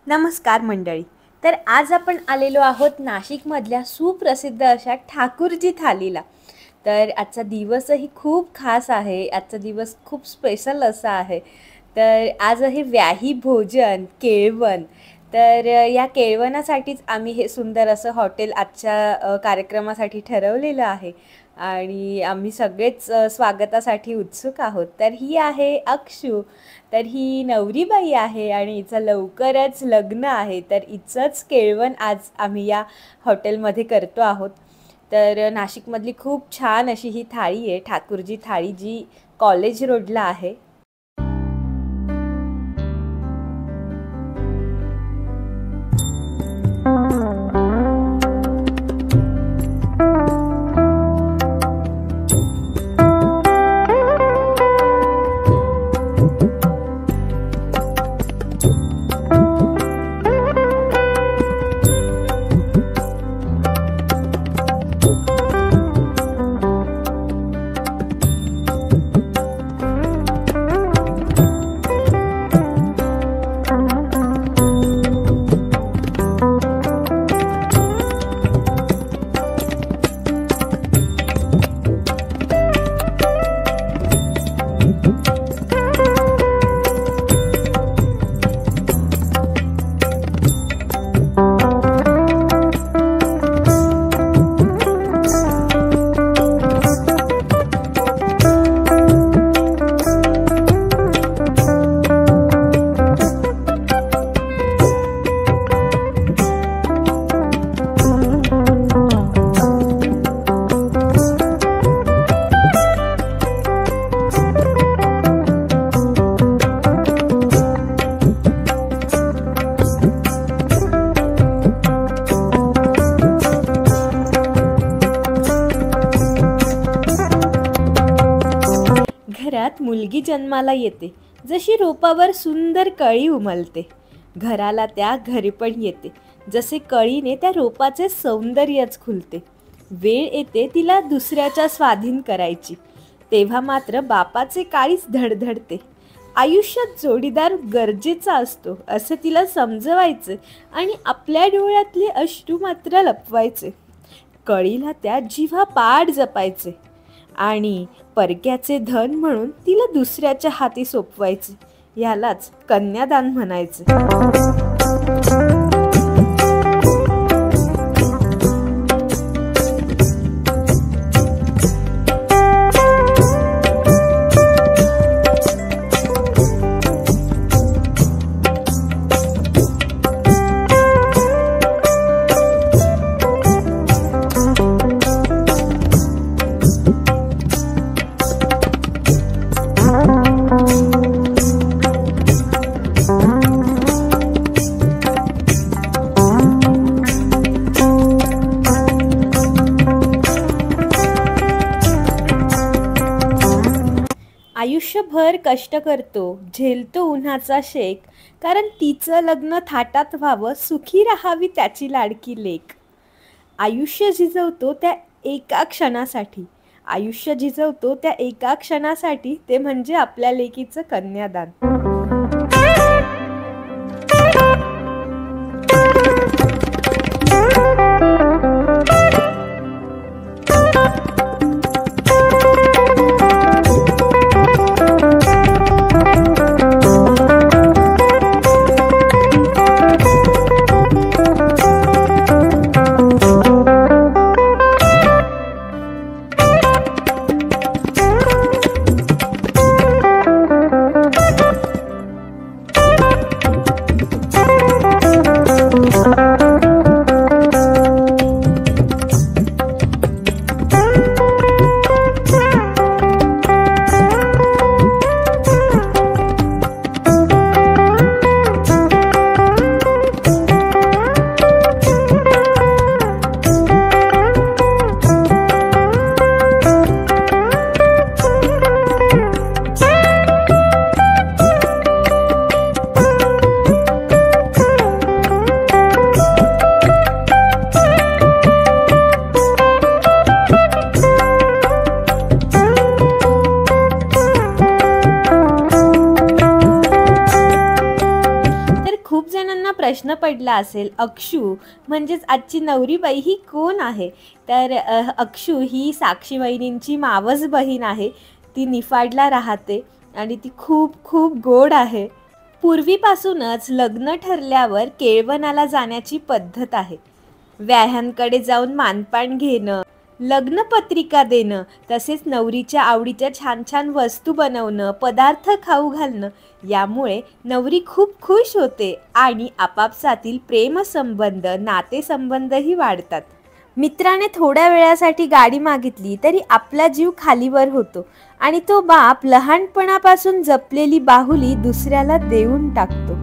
नमस्कार मंडळी. तर आज आपण आलेलो आहोत नाशिकमधल्या सुप्रसिद्ध अशा ठाकूरजी थालीला. तर आजचा दिवसही खूप खास आहे. आजचा दिवस खूप स्पेशल असा आहे. तर आज आहे व्याही भोजन केळवण. तर या केळवणासाठीच आम्ही हे सुंदर असं हॉटेल आजच्या कार्यक्रमासाठी ठरवलेलं आहे आणि आम्ही सगळेच स्वागतासाठी उत्सुक आहोत. तर ही आहे अक्षू. तर ही नवरीबाई आहे आणि हिचं लवकरच लग्न आहे. तर हिचंच केळवण आज आम्ही या हॉटेलमध्ये करतो आहोत. तर नाशिकमधली खूप छान अशी ही थाळी आहे, ठाकूरजी थाळी, जी कॉलेज रोडला आहे. घरात मुलगी जन्माला येते, जशी रोपावर सुंदर कळी उमलते. घराला त्या घरीपण येते, जसे कळीने त्या रोपाचे सौंदर्यच खुलते. वेळ येते तिला दुसऱ्याच्या स्वाधीन करायची, तेव्हा मात्र बापाचे काळीच धडधडते. आयुष्यात जोडीदार गरजेचा असतो असे तिला समजवायचे आणि आपल्या डोळ्यातले अश्रू मात्र लपवायचे. कळीला त्या जीवापाड जपायचे आणि परक्याचे धन म्हणून तिला दुसऱ्याच्या हाती सोपवायचे. यालाच कन्यादान म्हणायचे. आयुष्यभर कष्ट करतो, झेलतो उन्हाचा शेक, कारण तिचं लग्न थाटात व्हावं, सुखी राहावी त्याची लाडकी लेक. आयुष्य झिजवतो त्या एका क्षणासाठी, आयुष्य झिजवतो त्या एका क्षणासाठी, ते म्हणजे आपल्या लेकीचं कन्यादान. जणांना प्रश्न पडला असेल, अक्षू म्हणजेच आजची नवरीबाई ही कोण आहे? तर अक्षू ही साक्षी वहिनींची मावस बहीण आहे. ती निफाडला राहते आणि ती खूप खूप गोड आहे. पूर्वीपासूनच लग्न ठरल्यावर केळवणाला जाण्याची पद्धत आहे. व्याह्यांकडे जाऊन मानपान घेणं, लग्नपत्रिका देणं, तसेच नवरीच्या आवडीच्या छान छान वस्तू बनवणं, पदार्थ खाऊ घालणं, यामुळे नवरी खूप खुश होते आणि आपापसातील प्रेमसंबंध, नातेसंबंधही वाढतात. मित्राने थोड्या वेळासाठी गाडी मागितली तरी आपला जीव खालीवर होतो आणि तो बाप लहानपणापासून जपलेली बाहुली दुसऱ्याला देऊन टाकतो.